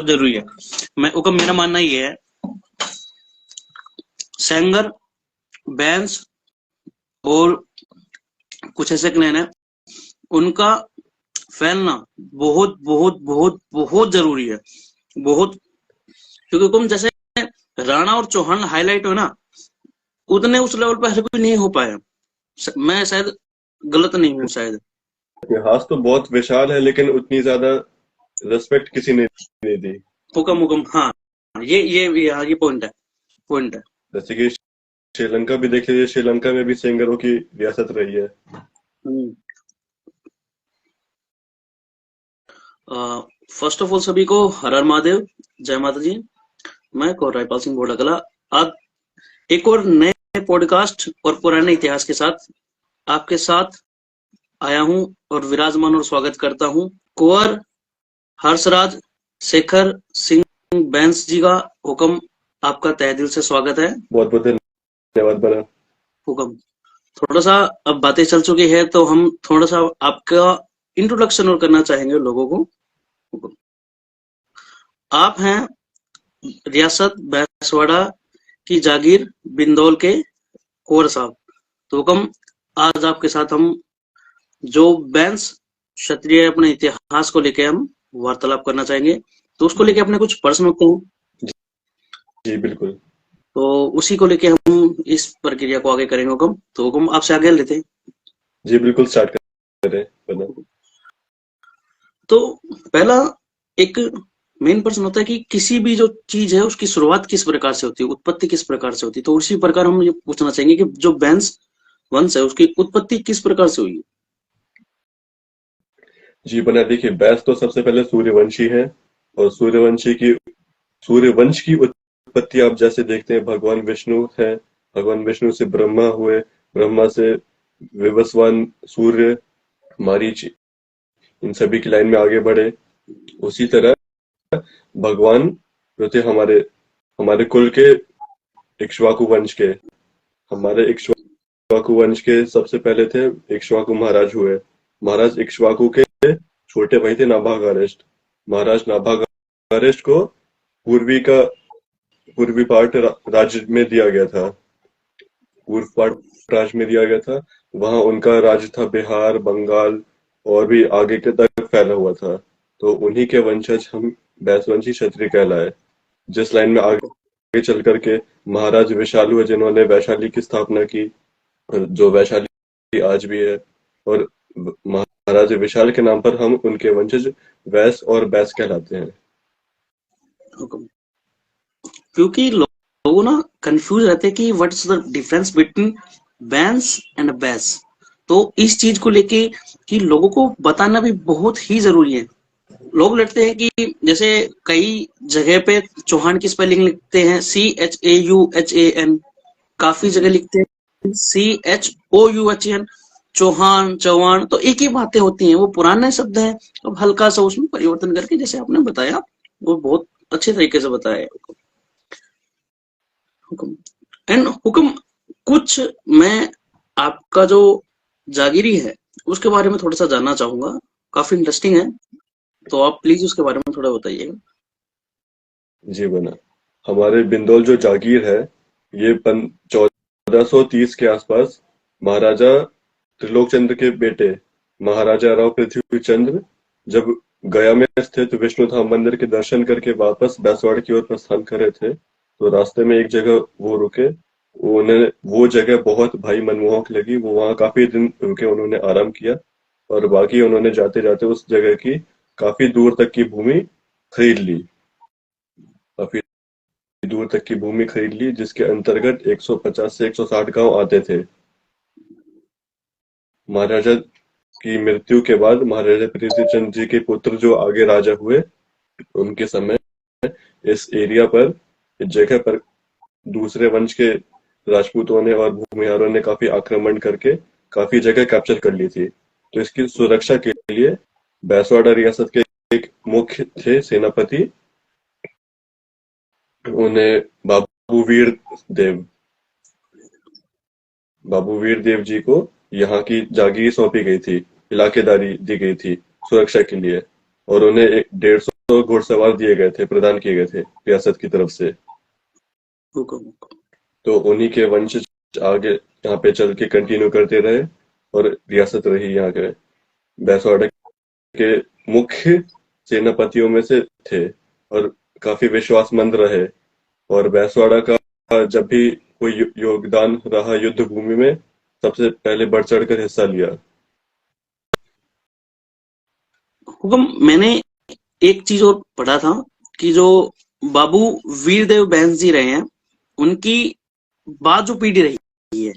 जरूरी है। मेरा मानना ये है, सेंगर, बैंस और कुछ ऐसे क्लैन है, उनका फैलना बहुत बहुत बहुत बहुत जरूरी है, बहुत। क्योंकि तुम जैसे राणा और चौहान हाईलाइट हो ना, उतने उस लेवल पर हर कोई नहीं हो पाया। मैं शायद गलत नहीं हूँ शायद। इतिहास तो बहुत विशाल है, लेकिन उतनी ज्यादा रिस्पेक्ट किसी ने नहीं दी। हुकम हुकम, हाँ, ये पॉइंट है, पॉइंट है। जैसे कि श्रीलंका भी देख लीजिए, श्रीलंका में भी सेंगरों की रियासत रही है। फर्स्ट ऑफ ऑल सभी को हर हर महादेव, जय माता जी। मैं कौर रायपाल सिंह बोड़ाकला आज एक और नए पॉडकास्ट और पुराने इतिहास के साथ आपके साथ आया हूं और विराजमान और स्वागत करता हूं कुंवर हर्षराज शेखर सिंह बैंस जी का। हुक्म, आपका तहे दिल से स्वागत है। बहुत बहुत धन्यवाद बना। हुक्म। थोड़ा सा अब बातें चल चुकी है तो हम थोड़ा सा आपका इंट्रोडक्शन और करना चाहेंगे लोगों को। हुक्म। आप हैं रियासत बैसवाड़ा की जागीर बिंदौल के कुंवर साहब। तो हुक्म, आज आपके साथ हम जो बैंस क्षत्रिय अपने इतिहास को लेके हम वार्तालाप करना चाहेंगे, तो उसको लेके अपने कुछ प्रश्न होते हैं, जी बिल्कुल। तो उसी को लेके हम इस प्रक्रिया को आगे करेंगे। हुक्म, तो हुक्म आपसे आगे लेते हैं। जी बिल्कुल, स्टार्ट करें बना। तो पहला एक मेन प्रश्न होता है कि किसी भी जो चीज है उसकी शुरुआत किस प्रकार से होती है, उत्पत्ति किस प्रकार से होती है। तो उसी प्रकार हम ये पूछना चाहेंगे कि जो बैंस वंश है उसकी उत्पत्ति किस प्रकार से हुई। जी बना, देखिए बैस तो सबसे पहले सूर्यवंशी है। और सूर्यवंश की उत्पत्ति आप जैसे देखते हैं, भगवान विष्णु है। भगवान विष्णु से ब्रह्मा हुए, ब्रह्मा से विवस्वान, सूर्य, मारीच, इन सभी की लाइन में आगे बढ़े। उसी तरह भगवान जो थे हमारे हमारे कुल के इक्ष्वाकु वंश के, हमारे इक्ष्वाकु वंश के सबसे पहले थे इक्ष्वाकु महाराज हुए। महाराज इक्ष्वाकु के छोटे भाई थे नाभाग अरेस्ट। महाराज नाभाग अरेस्ट को पूर्वी पार्ट राज्य में दिया गया था। पूर्व पार्ट राज्य में दिया गया था। वहां उनका राज्य था बिहार, बंगाल और भी आगे के तक फैला हुआ था। तो उन्हीं के वंशज हम बैसवंशी क्षत्रिय कहलाए। जिस लाइन में आगे चल करके महाराज विशालु है, जिन्होंने वैशाली की स्थापना की, जो वैशाली आज भी है। और महाराज विशाल के नाम पर हम उनके वंशज वैस और बैस कहलाते हैं। हुक्म। क्योंकि लोग ना कंफ्यूज रहते हैं कि what is the difference between bans and bass. तो इस चीज को लेके कि लोगों को बताना भी बहुत ही जरूरी है। लोग लड़ते हैं कि जैसे कई जगह पे चौहान की स्पेलिंग लिखते हैं CHAUHAN, काफी जगह लिखते हैं CHOUHAN, चौहान चौहान। तो एक ही बातें होती हैं, वो पुराने शब्द है। अब हल्का सा उसमें परिवर्तन करके जैसे आपने बताया, वो बहुत अच्छे तरीके से बताया है। हुक्म एंड हुक्म, कुछ मैं आपका जो जागीरी है उसके बारे में थोड़ा सा जानना चाहूंगा, काफी इंटरेस्टिंग है। तो आप प्लीज उसके बारे में थोड़ा बताइएगा। जी बना, हमारे बिंदौल जो जागीर है, ये 1430 के आसपास महाराजा त्रिलोकचंद्र के बेटे महाराजा राव पृथ्वी चंद्र जब गया में स्थित विष्णु धाम मंदिर के दर्शन करके वापस बैसवाड़ की ओर प्रस्थान कर रहे थे, तो रास्ते में एक जगह वो रुके। उन्हें वो जगह बहुत भाई मनमोहक लगी। वो वहाँ काफी दिन रुके, उन्होंने आराम किया। और बाकी उन्होंने जाते जाते उस जगह की काफी दूर तक की भूमि खरीद ली। काफी दूर तक की भूमि खरीद ली, जिसके अंतर्गत 150 से 160 गांव आते थे। महाराजा की मृत्यु के बाद महाराजा पृथ्वीचंद जी के पुत्र जो आगे राजा हुए, उनके समय इस एरिया पर, इस जगह पर दूसरे वंश के राजपूतों ने और भूमिहारों ने काफी आक्रमण करके काफी जगह कैप्चर कर ली थी। तो इसकी सुरक्षा के लिए बैसवाड़ा रियासत के एक मुख्य थे सेनापति, उन्हें देव बाबू वीर देव जी को यहाँ की जागीर सौंपी गई थी, इलाकेदारी दी गई थी सुरक्षा के लिए। और उन्हें 150 घुड़सवार दिए गए थे, प्रदान किए गए थे रियासत की तरफ से। हुकुम। तो उन्हीं के वंशज आगे यहाँ पे चल के कंटिन्यू करते रहे और रियासत रही यहाँ के। बैसवाड़ा के मुख्य सेनापतियों में से थे और काफी विश्वासमंद रहे। और बैसवाड़ा का जब भी कोई योगदान रहा युद्ध भूमि में, सबसे पहले बढ़ चढ़ कर हिस्सा लिया। हुकुम, मैंने एक चीज और पढ़ा था कि जो बाबू वीरदेव बैंस जी रहे हैं, उनकी बाद जो पीढ़ी रही है,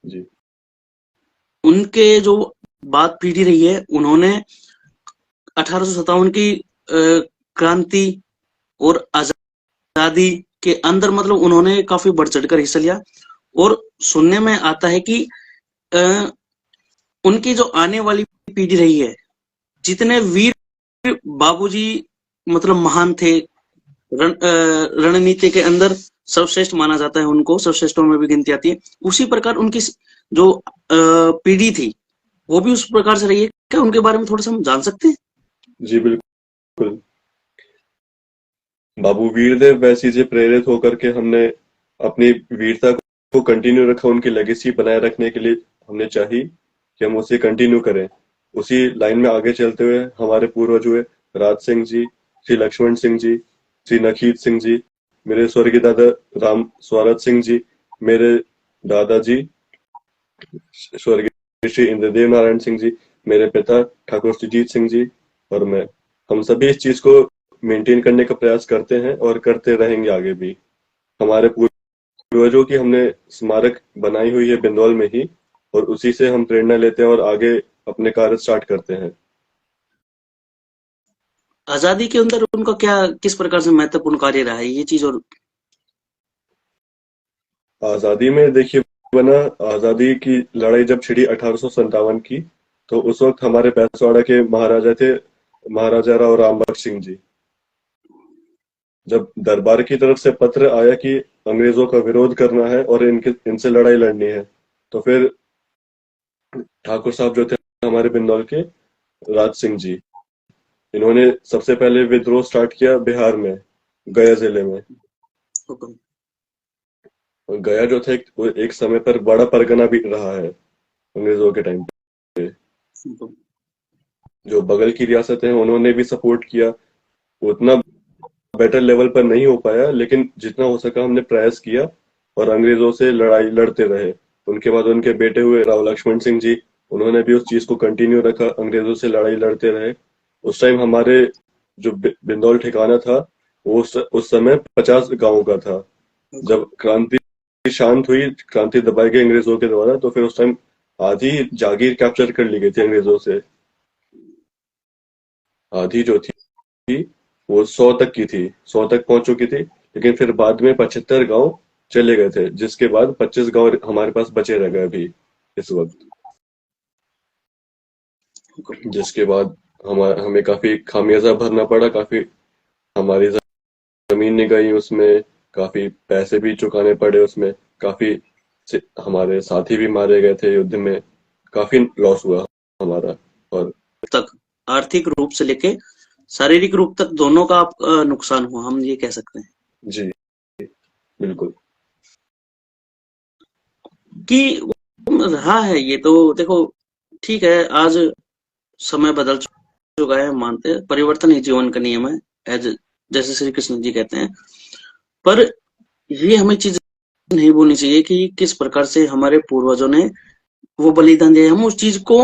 जी उनके जो बाद पीढ़ी रही है, उन्होंने 1857 की क्रांति और आजादी के अंदर मतलब उन्होंने काफी बढ़ चढ़कर हिस्सा लिया। और सुनने में आता है कि अ, उनकी जो आने वाली पीढ़ी रही है, जितने वीर बाबूजी मतलब महान थे, रणनीति के अंदर सर्वश्रेष्ठ माना जाता है उनको, सर्वश्रेष्ठों में भी गिनती आती है, उसी प्रकार उनकी जो पीढ़ी थी वो भी उस प्रकार से रही है। क्या उनके बारे में थोड़ा सा हम जान सकते हैं? जी बिल्कुल। बाबू वीरदेव वैसी से प्रेरित होकर के हमने अपनी वीरता को कंटिन्यू रखा। उनकी लेगेसी बनाए रखने के लिए हमने चाही कि हम उसे कंटिन्यू करें। उसी लाइन में आगे चलते हुए हमारे पूर्वज हुए राज सिंह जी, श्री लक्ष्मण सिंह जी, श्री नखीत सिंह जी, मेरे स्वर्गीय दादा राम स्वराज सिंह जी, मेरे दादाजी स्वर्गीय श्री इंद्रदेव नारायण सिंह जी, मेरे पिता ठाकुर सुजीत सिंह जी और मैं। हम सभी इस चीज को मेंटेन करने का प्रयास करते हैं और करते रहेंगे आगे भी। हमारे पूर्वजों की हमने स्मारक बनाई हुई है बिंदौल में ही, और उसी से हम प्रेरणा लेते हैं और आगे अपने कार्य स्टार्ट करते हैं। आजादी के अंदर उनका क्या, किस प्रकार से महत्वपूर्ण कार्य रहा है ये चीज? और आजादी में देखिए बना, आजादी की लड़ाई जब छिड़ी 1857 की, तो उस वक्त हमारे बैसवाड़ा के महाराजा थे महाराजा राव रामबख्श सिंह जी। जब दरबार की तरफ से पत्र आया कि अंग्रेजों का विरोध करना है और इनसे लड़ाई लड़नी है, तो फिर ठाकुर साहब जो थे हमारे बिंदौल के राज सिंह जी, इन्होंने सबसे पहले विद्रोह स्टार्ट किया बिहार में, गया जिले में। हुकुम। और गया जो था एक समय पर बड़ा परगना भी रहा है अंग्रेजों के टाइम पे। हुकुम। जो बगल की रियासतें हैं उन्होंने भी सपोर्ट किया। उतना बेटर लेवल पर नहीं हो पाया, लेकिन जितना हो सका हमने प्रयास किया और अंग्रेजों से लड़ाई लड़ते रहे। उनके बाद उनके बेटे हुए राव लक्ष्मण सिंह जी, उन्होंने भी उस चीज को कंटिन्यू रखा, अंग्रेजों से लड़ाई लड़ते रहे। उस टाइम हमारे जो बिंदौल ठिकाना था वो उस समय 50 गांवों का था। हुकुम। जब क्रांति शांत हुई, क्रांति दबाई गई अंग्रेजों के द्वारा, तो फिर उस टाइम आधी जागीर कैप्चर कर ली गई थी अंग्रेजों से। आधी जो थी वो 100 तक की थी, 100 तक पहुंच चुकी थी। लेकिन फिर बाद में 75 गांव चले गए थे, जिसके बाद 25 गांव हमारे पास बचे रह गए अभी इस वक्त। हुकुम। जिसके बाद हमें काफी खामियाजा भरना पड़ा। काफी हमारी जमीन नहीं गई उसमें, काफी पैसे भी चुकाने पड़े उसमें, काफी हमारे साथी भी मारे गए थे युद्ध में। काफी लॉस हुआ हमारा। और तक आर्थिक रूप से लेके शारीरिक रूप तक दोनों का नुकसान हुआ, हम ये कह सकते हैं जी बिल्कुल। कि रहा है ये। तो देखो, ठीक है, आज समय बदल चुका है, हम मानते हैं परिवर्तन ही जीवन का नियम है, एज जैसे श्री कृष्ण जी कहते हैं। पर ये हमें चीज नहीं भूलनी चाहिए कि किस प्रकार से हमारे पूर्वजों ने वो बलिदान दिया। हम उस चीज को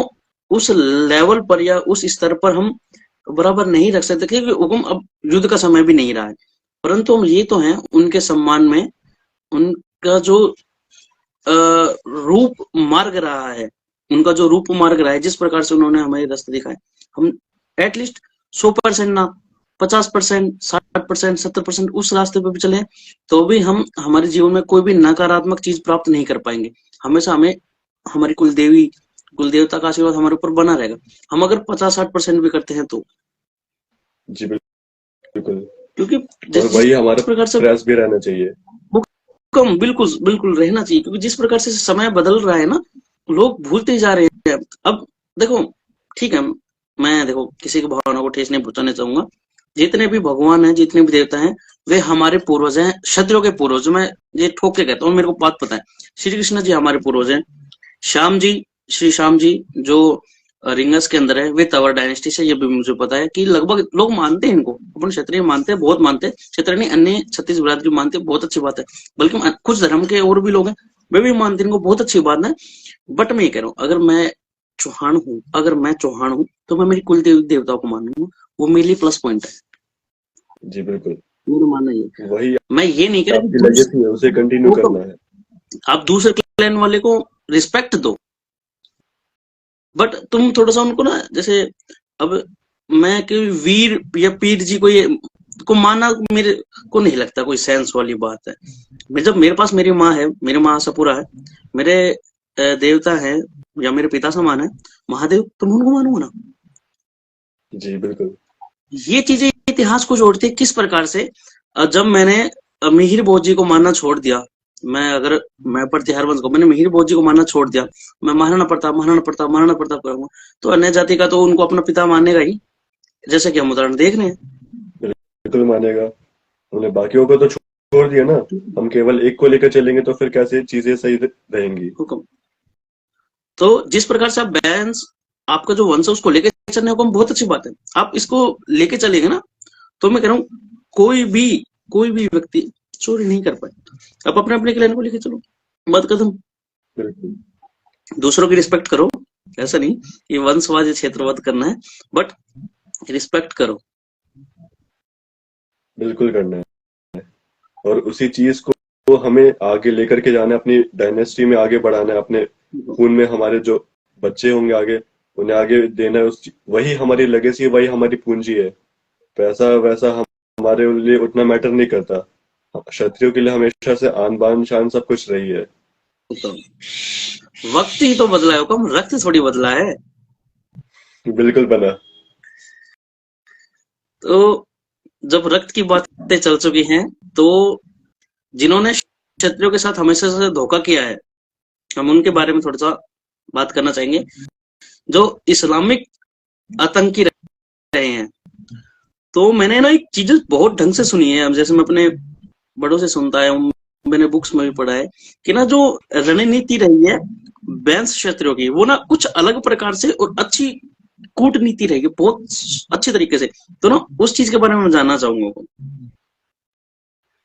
उस लेवल पर या उस स्तर पर हम बराबर नहीं रख सकते, क्योंकि हुकुम अब युद्ध का समय भी नहीं रहा है। परंतु हम ये तो हैं उनके सम्मान में, उनका जो रूप मार्ग रहा है, उनका जो रूप मार्ग रहा है, जिस प्रकार से उन्होंने हमें रास्ते दिखाए, हम एटलीस्ट 100% ना, 50%, 60%, 70% उस रास्ते पे भी चले, तो भी हम हमारे जीवन में कोई भी नकारात्मक चीज प्राप्त नहीं कर पाएंगे। हमेशा हमें हमारी कुलदेवी, कुलदेवता का आशीर्वाद हमारे ऊपर बना रहेगा। हम अगर 50-60% भी करते हैं तो, जी बिल्कुल। क्योंकि और जिस वही हमारा प्रकार से प्रयास भी रहना चाहिए। वो कम बिल्कुल बिल्कुल रहना चाहिए, क्योंकि जिस प्रकार से समय बदल रहा है ना, लोग भूलते जा रहे हैं। अब देखो, ठीक है, मैं देखो किसी की भावना को ठेस नहीं पहुंचाना चाहूंगा। जितने भी भगवान हैं, जितने भी देवता हैं, वे हमारे पूर्वज हैं, क्षत्रियों के पूर्वज। मैं ये ठोक के कहता हूँ, मेरे को बात पता है। श्री कृष्ण जी हमारे पूर्वज हैं। श्याम जी, श्री श्याम जी जो रिंगस के अंदर है, वे तंवर डायनेस्टी से, ये भी मुझे पता है कि लगभग लोग मानते हैं इनको। अपन क्षत्रिय मानते हैं, बहुत मानते हैं। क्षत्रिय नहीं, अन्य छत्तीस बिरादरी मानते हैं, बहुत अच्छी बात है। बल्कि कुछ धर्म के और भी लोग हैं, वे भी मानते हैं इनको, बहुत अच्छी बात है। बट मैं ये कह रहा हूँ, अगर मैं चौहान हूँ तो मैं मेरी कुल देवता को मानूंगा। वो मेरे लिए प्लस पॉइंट है। जी बिल्कुल। मेरा मानना ये है। वही मैं ये नहीं कह रहा आपकी कि लेगेसी है, उसे कंटिन्यू वो तो करना है। आप दूसरे क्लैन वाले को रिस्पेक्ट दो, बट तुम थोड़ा सा उनको ना, जैसे अब मैं कोई वीर या पीर जी को ये को मानना मेरे को नहीं लगता कोई सेंस वाली बात है। जब मेरे पास मेरी माँ है, मेरी माँ सपूरा है, मेरे देवता है या मेरे पिता समान है महादेव, तुम उनको मानोगे ना। जी बिल्कुल। ये चीजें इतिहास को जोड़ती है। किस प्रकार से जब मैंने मिहिर बोध जी को मानना छोड़ दिया, मैं प्रतिहार वंश को, मैंने मिहिर बोध जी को मानना छोड़ दिया, मैं महाराणा प्रताप करूंगा, तो अन्य जाति का तो उनको अपना पिता मानेगा ही, जैसे कि हम उदाहरण देख रहे हैं। बिल्कुल मानेगा। हमने बाकियों को तो छोड़ दिया ना। हम केवल एक को लेकर चलेंगे तो फिर कैसे चीजें सही रहेंगी। हुक्म। तो जिस प्रकार से आप बैलेंस, आपका जो वंश है उसको लेके चलने को बहुत अच्छी बात है। आप इसको लेके चलेंगे ना, तो मैं कह रहा हूँ कोई भी व्यक्ति चोरी नहीं कर पाए। आप अपने अपने क्लैन को लेके चलो, बात खत्म। बिल्कुल। दूसरों की रिस्पेक्ट करो, ऐसा नहीं कि वंशवाद या क्षेत्रवाद करना है, बट रिस्पेक्ट करो। बिल्कुल करना है। और उसी चीज को हमें आगे लेकर के जाना है, अपनी डायनेस्टी में आगे बढ़ाना है। अपने खून में हमारे जो बच्चे होंगे आगे, उन्हें आगे देना है। वही हमारी लेगेसी है, वही हमारी पूंजी है। पैसा वैसा हमारे लिए उतना मैटर नहीं करता। क्षत्रियों के लिए हमेशा से आन बान शान सब कुछ रही है। तो वक्त ही तो बदला है, हुक्म, रक्त थोड़ी बदला है। बिल्कुल बना। तो जब रक्त की बातें चल चुकी हैं, तो जिन्होंने क्षत्रियों के साथ हमेशा से धोखा किया है, हम उनके बारे में थोड़ा सा बात करना चाहेंगे। जो इस्लामिक आतंकी रहे हैं, तो मैंने ना एक चीज बहुत ढंग से सुनी है। अब जैसे मैं अपने बड़ों से सुनता आया हूँ, मैंने बुक्स में भी पढ़ा है कि ना जो रणनीति रही है बैंस क्षत्रियों की, वो ना कुछ अलग प्रकार से और अच्छी कूटनीति रहेगी, बहुत अच्छे तरीके से। तो ना उस चीज के बारे में जानना चाहूंगा।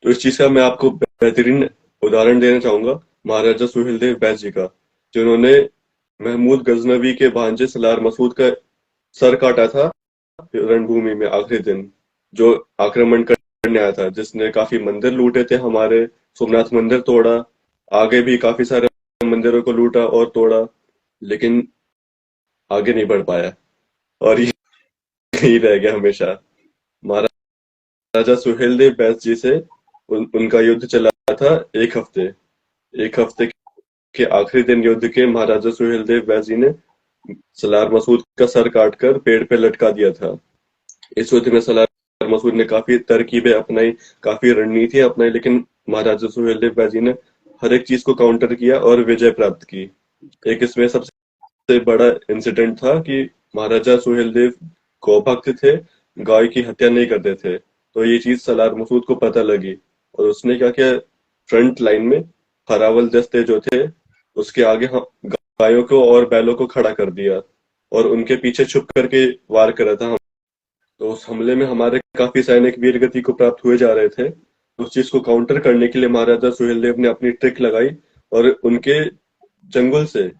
तो इस चीज का मैं आपको बेहतरीन उदाहरण देना चाहूंगा, महाराजा सुहेलदेव बैस जी का, जिन्होंने महमूद गजनवी के भांजे सलार मसूद का सर काटा था रणभूमि में आखिरी दिन, जो आक्रमण करने आया था, जिसने काफी मंदिर लूटे थे हमारे। सोमनाथ मंदिर तोड़ा, आगे भी काफी सारे मंदिरों को लूटा और तोड़ा, लेकिन आगे नहीं बढ़ पाया। और ये यही रह गया हमेशा। महाराजा सुहेलदेव बैस जी से उनका युद्ध चला था 1 हफ्ते। 1 हफ्ते के आखिरी दिन युद्ध के महाराजा सुहेलदेव बैस जी ने सलार मसूद का सर काटकर पेड़ पे लटका दिया था। इस युद्ध में सलार मसूद ने काफी तरकीबें अपनाई, काफी रणनीति अपनाई, लेकिन महाराजा सुहेलदेव बैजी ने हर एक चीज को काउंटर किया और विजय प्राप्त की। एक इसमें सबसे बड़ा इंसिडेंट था कि महाराजा सुहेलदेव गौभक्त थे, गाय की हत्या नहीं करते थे। तो ये चीज सलार मसूद को पता लगी और उसने क्या किया, फ्रंट लाइन में हरावल दस्ते जो थे उसके आगे गायों को और बैलों को खड़ा कर दिया और उनके पीछे छुप करके वार कर रहा था। तो उस हमले में हमारे काफी सैनिक वीरगति को प्राप्त हुए जा रहे थे। उस चीज को काउंटर करने के लिए महाराजा सुहेलदेव ने अपनी ट्रिक लगाई और उनके चंगुल से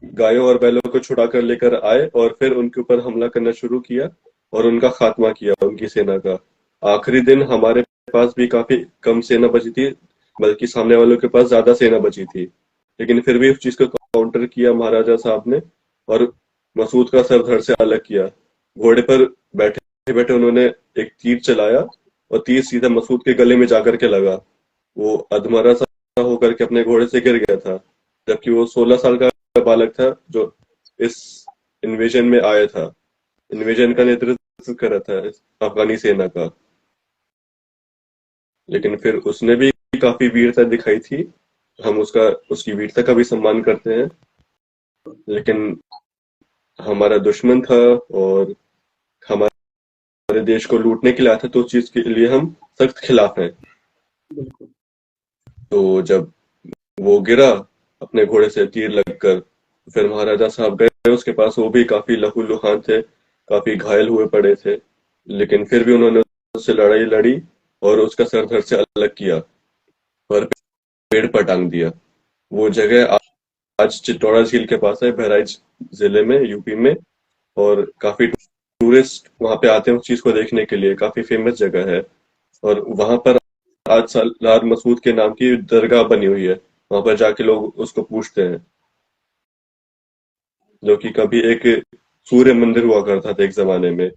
गायों और बैलों को छुड़ा कर लेकर आए और फिर उनके ऊपर हमला करना शुरू किया और उनका खात्मा किया, उनकी सेना का। आखिरी दिन हमारे पास भी काफी कम सेना बची थी, बल्कि सामने वालों के पास ज्यादा सेना बची थी, लेकिन फिर भी उस चीज को काउंटर किया महाराजा साहब ने और मसूद का सर धड़ से अलग किया। घोड़े पर बैठे बैठे उन्होंने एक तीर चलाया और तीर सीधा मसूद के गले में जाकर के लगा। वो अधमरा सा होकर के अपने घोड़े से गिर गया था, जबकि वो 16 साल का बालक था जो इस इन्वेजन में आया था, इन्वेजन का नेतृत्व कर रहा था इस अफगानी सेना का। लेकिन फिर उसने भी काफी वीरता दिखाई थी। हम उसकी वीरता का भी सम्मान करते हैं। लेकिन हमारा दुश्मन था और हमारे देश को लूटने के लिए आया था, तो उस चीज के लिए हम सख्त खिलाफ हैं। बिल्कुल। तो जब वो गिरा अपने घोड़े से तीर लगकर, फिर महाराजा साहब गए उसके पास। वो भी काफी लहूलुहान थे, काफी घायल हुए पड़े थे, लेकिन फिर भी उन्होंने उससे लड़ाई लड़ी और उसका सर धड़ से अलग किया और पेड़ पर टांग दिया। वो जगह आज चित्तौड़ा झील के पास है, बहराइच जिले में, यूपी में। और काफी टूरिस्ट वहां पे आते हैं उस चीज को देखने के लिए, काफी फेमस जगह है। और वहां पर आज सालार मसूद के नाम की दरगाह बनी हुई है, वहां पर जाके लोग उसको पूछते हैं। जो कि कभी एक सूर्य मंदिर हुआ करता था एक जमाने में,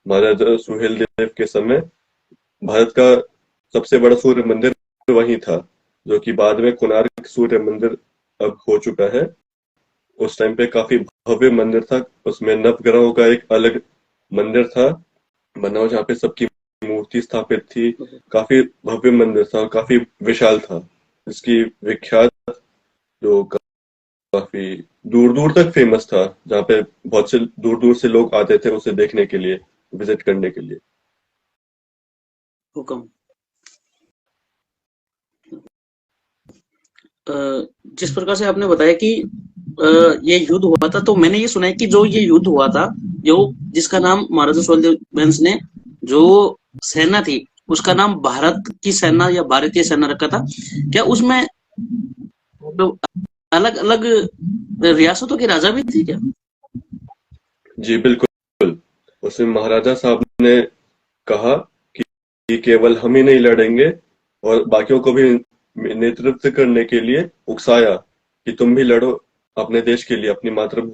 महाराजा सुहेल देव के समय। भारत का सबसे बड़ा सूर्य मंदिर वही था, जो कि बाद में कोणार्क सूर्य मंदिर अब हो चुका है। उस टाइम पे काफी भव्य मंदिर था, उसमें नवग्रहों का एक अलग मंदिर था बना हुआ, जहाँ पे सबकी मूर्ति स्थापित थी। काफी भव्य मंदिर था और काफी विशाल था। इसकी विख्यात जो काफी दूर दूर तक फेमस था, जहाँ पे बहुत से दूर दूर से लोग आते थे उसे देखने के लिए, विजिट करने के लिए। हुक्म। अ, जिस प्रकार से आपने बताया कि ये युद्ध हुआ था, तो मैंने ये सुना है कि जो ये युद्ध हुआ था, जो जिसका नाम महाराजा सुहेलदेव ने, जो सेना थी, उसका नाम भारत की सेना या भारतीय सेना रखा था। क्या उसमें अलग अलग रियासतों के राजा भी थे क्या? जी बिल्कुल। उसमें महाराजा साहब ने कहा कि केवल हम ही नहीं लड़ेंगे, और बाकियों को भी नेतृत्व करने के लिए उकसाया कि तुम भी लड़ो अपने देश के लिए, अपनी मातृभूमि